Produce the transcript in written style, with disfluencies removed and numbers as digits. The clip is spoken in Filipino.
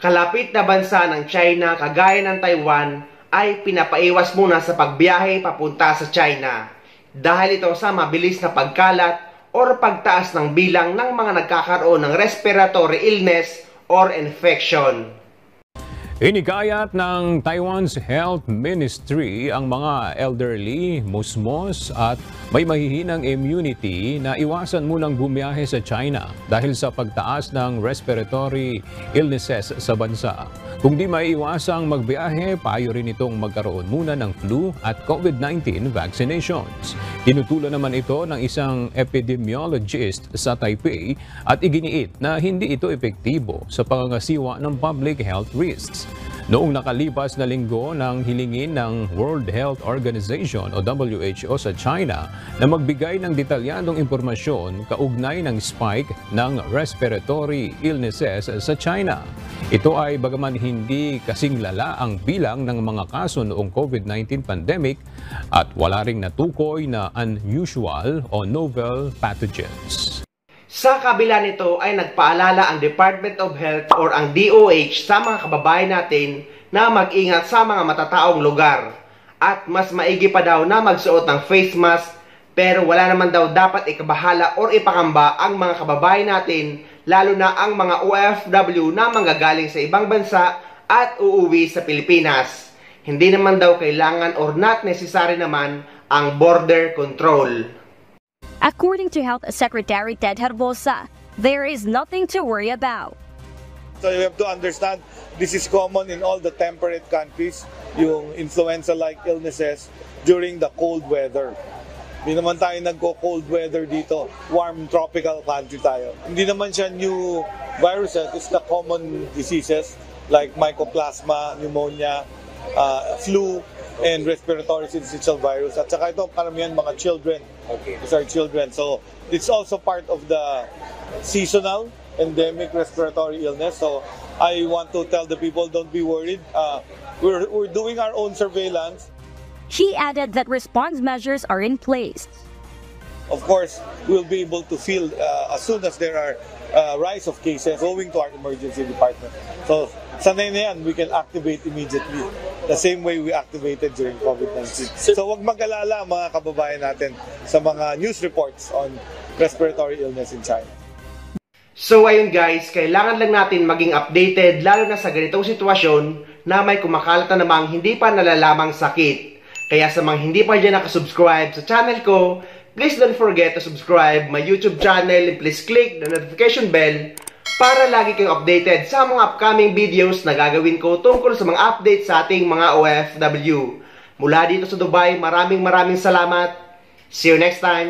kalapit na bansa ng China kagaya ng Taiwan ay pinapaiwas muna sa pagbiyahe papunta sa China dahil ito sa mabilis na pagkalat o pagtaas ng bilang ng mga nagkakaroon ng respiratory illness or infection. Hinikayat ng Taiwan's Health Ministry ang mga elderly, musmos at may mahihinang immunity na iwasan munang bumiyahe sa China dahil sa pagtaas ng respiratory illnesses sa bansa. Kung di maiiwasang magbiyahe, payo rin itong magkaroon muna ng flu at COVID-19 vaccinations. Tinutulan naman ito ng isang epidemiologist sa Taipei at iginiit na hindi ito epektibo sa pangangasiwa ng public health risks. Noong nakalipas na linggo nang hilingin ng World Health Organization o WHO sa China na magbigay ng detalyadong impormasyon kaugnay ng spike ng respiratory illnesses sa China. Ito ay bagaman hindi kasing lala ang bilang ng mga kaso noong COVID-19 pandemic at wala ring natukoy na unusual o novel pathogens. Sa kabila nito ay nagpaalala ang Department of Health or ang DOH sa mga kababayan natin na mag-ingat sa mga matataong lugar at mas maigi pa daw na magsuot ng face mask pero wala naman daw dapat ikabahala or ipakamba ang mga kababayan natin lalo na ang mga OFW na manggagaling sa ibang bansa at uuwi sa Pilipinas. Hindi naman daw kailangan or not necessary naman ang border control. According to Health Secretary Ted Herbosa, there is nothing to worry about. So you have to understand, this is common in all the temperate countries, yung influenza-like illnesses during the cold weather. Hindi naman tayo nagko-cold weather dito, warm tropical country tayo. Hindi naman siya new virus, it's the common diseases like mycoplasma, pneumonia, flu, and respiratory syncytial virus. At saka ito, karamihan mga children. Okay. These are children. So, it's also part of the seasonal endemic respiratory illness. So, I want to tell the people, don't be worried. We're doing our own surveillance. She added that response measures are in place. Of course, we'll be able to feel as soon as there are rise of cases going to our emergency department. So, sanay na yan, we can activate immediately. The same way we activated during COVID-19. So, wag mag-alala mga kababayan natin sa mga news reports on respiratory illness in China. So, ayun guys, kailangan lang natin maging updated lalo na sa ganitong sitwasyon na may kumakalat na namang hindi pa nalalamang sakit. Kaya sa mga hindi pa dyan nakasubscribe sa channel ko, please don't forget to subscribe my YouTube channel and please click the notification bell para lagi kayong updated sa mga upcoming videos na gagawin ko tungkol sa mga updates sa ating mga OFW. Mula dito sa Dubai, maraming salamat. See you next time.